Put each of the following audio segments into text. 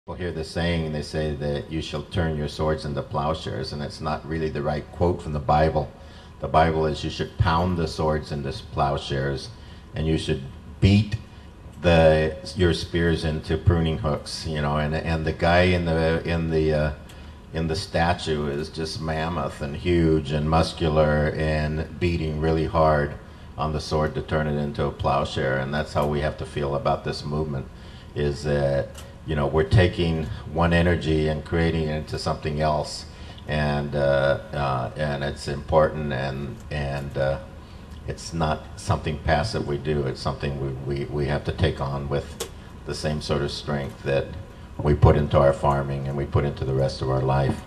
People hear the saying, they say that you shall turn your swords into plowshares, and it's not really the right quote from the Bible. The Bible is you should pound the swords into plowshares, and you should beat your spears into pruning hooks. And the guy in the statue is just mammoth and huge and muscular and beating really hard on the sword to turn it into a plowshare. And that's how we have to feel about this movement, is that we're taking one energy and creating it into something else, and it's important, and it's not something passive we do. It's something we have to take on with the same sort of strength that we put into our farming and we put into the rest of our life.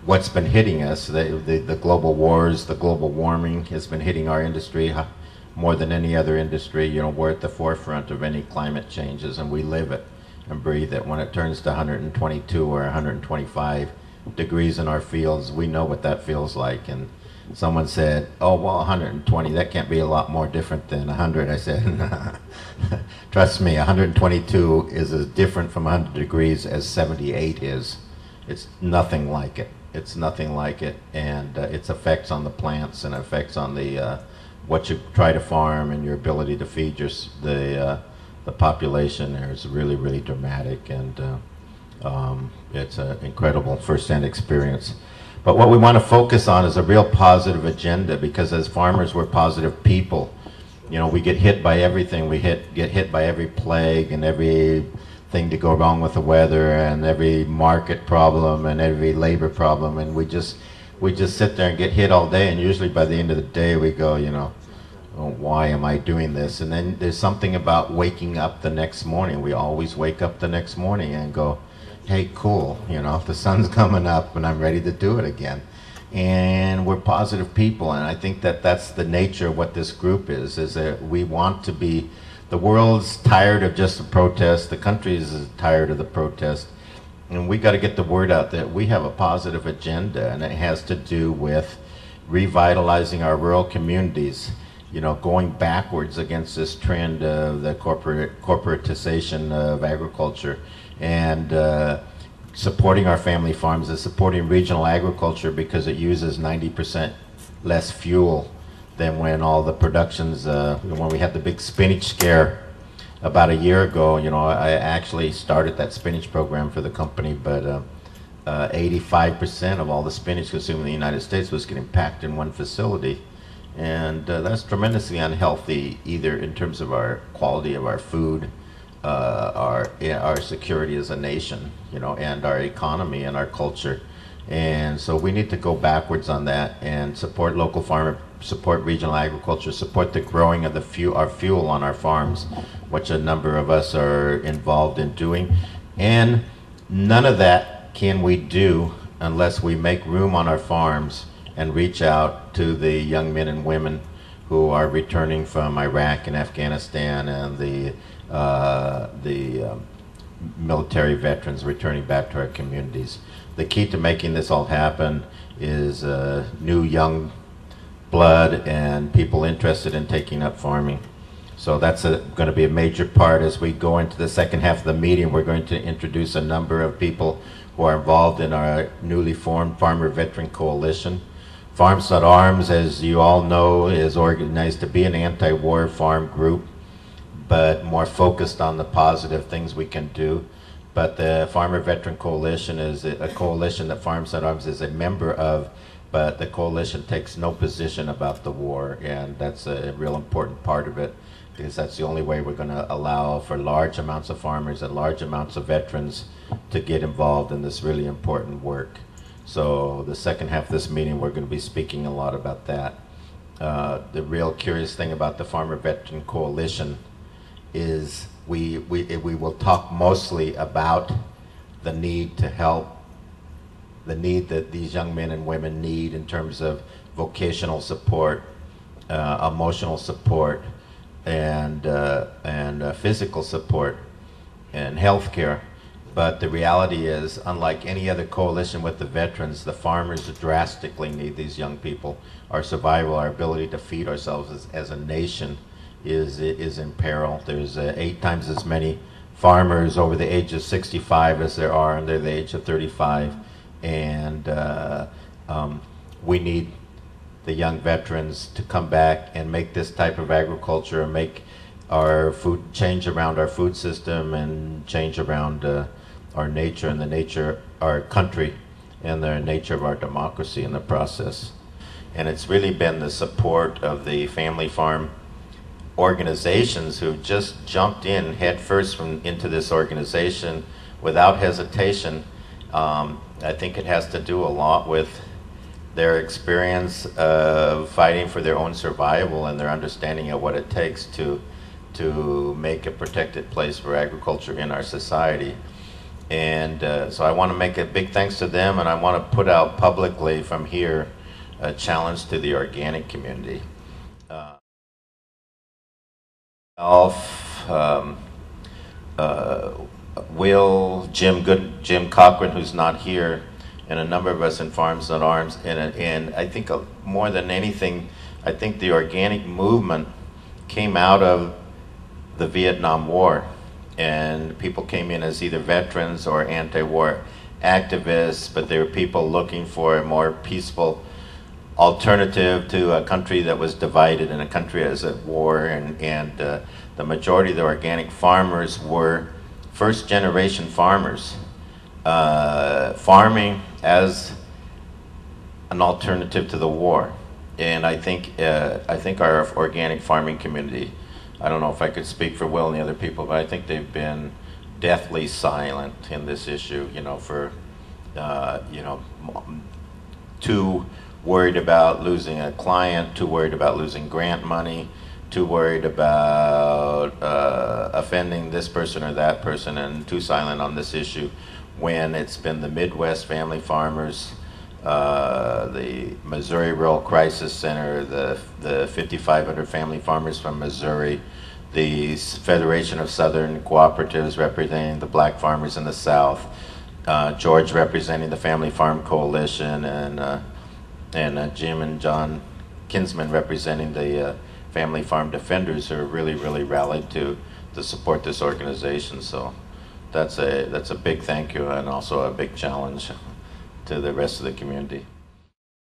What's been hitting us, the global wars, the global warming has been hitting our industry more than any other industry. We're at the forefront of any climate changes, and we live it and breathe it. When it turns to 122 or 125 degrees in our fields, we know what that feels like. And someone said, oh, well, 120, that can't be a lot more different than 100. I said, nah. Trust me, 122 is as different from 100 degrees as 78 is. It's nothing like it. It's nothing like it. And its effects on the plants and effects on the what you try to farm and your ability to feed the population there is really, really dramatic, and it's an incredible first-hand experience. But what we want to focus on is a real positive agenda, because as farmers, we're positive people. We get hit by everything. We get hit by every plague and everything to go wrong with the weather and every market problem and every labor problem, and we just sit there and get hit all day, and usually by the end of the day we go, oh, why am I doing this? And then there's something about waking up the next morning. We always wake up the next morning and go, hey, cool, the sun's coming up and I'm ready to do it again. And we're positive people, and I think that that's the nature of what this group is that we want to be, the world's tired of just the protest, the country is tired of the protest, and we got to get the word out that we have a positive agenda, and it has to do with revitalizing our rural communities, going backwards against this trend of the corporatization of agriculture, and supporting our family farms and supporting regional agriculture, because it uses 90% less fuel than when all the productions, when we had the big spinach scare about a year ago. I actually started that spinach program for the company, but 85% of all the spinach consumed in the United States was getting packed in one facility. And that's tremendously unhealthy, either in terms of our quality of our food, our security as a nation, and our economy and our culture. And so we need to go backwards on that and support local farmers, support regional agriculture, support the growing of our fuel on our farms, which a number of us are involved in doing. And none of that can we do unless we make room on our farms and reach out to the young men and women who are returning from Iraq and Afghanistan, and the military veterans returning back to our communities. The key to making this all happen is new young blood and people interested in taking up farming. So that's going to be a major part. As we go into the second half of the meeting, we're going to introduce a number of people who are involved in our newly formed Farmer Veteran Coalition. Farms.Arms, as you all know, is organized to be an anti-war farm group, but more focused on the positive things we can do. But the Farmer Veteran Coalition is a coalition that Farms.Arms is a member of, but the coalition takes no position about the war, and that's a real important part of it, because that's the only way we're going to allow for large amounts of farmers and large amounts of veterans to get involved in this really important work. So the second half of this meeting, we're going to be speaking a lot about that. The real curious thing about the Farmer Veteran Coalition is we will talk mostly about the need to help, the need that these young men and women need in terms of vocational support, emotional support, and physical support, and health care. But the reality is, unlike any other coalition with the veterans, the farmers drastically need these young people. Our survival, our ability to feed ourselves as a nation is in peril. There's 8 times as many farmers over the age of 65 as there are under the age of 35. And we need the young veterans to come back and make this type of agriculture and make our food, change around our food system and change around our nature and the nature, our country and the nature of our democracy in the process. And it's really been the support of the family farm organizations who just jumped in headfirst into this organization without hesitation. I think it has to do a lot with their experience of fighting for their own survival and their understanding of what it takes to make a protected place for agriculture in our society. And so I want to make a big thanks to them, and I want to put out publicly from here a challenge to the organic community. Alf, Will, Jim Cochran, who's not here, and a number of us in Farms Not Arms, and I think more than anything, I think the organic movement came out of the Vietnam War, and people came in as either veterans or anti-war activists, but they were people looking for a more peaceful alternative to a country that was divided and a country that was at war, and the majority of the organic farmers were first-generation farmers, farming as an alternative to the war. And I think our organic farming community, I don't know if I could speak for Will and the other people, but I think they've been deathly silent in this issue, for, too worried about losing a client, too worried about losing grant money, too worried about offending this person or that person, and too silent on this issue when it's been the Midwest family farmers, the Missouri Rural Crisis Center, the 5,500 family farmers from Missouri, the Federation of Southern Cooperatives representing the black farmers in the South, George representing the Family Farm Coalition, and Jim and John Kinsman representing the Family Farm Defenders, who are really rallied to support this organization. So that's a big thank you, and also a big challenge to the rest of the community.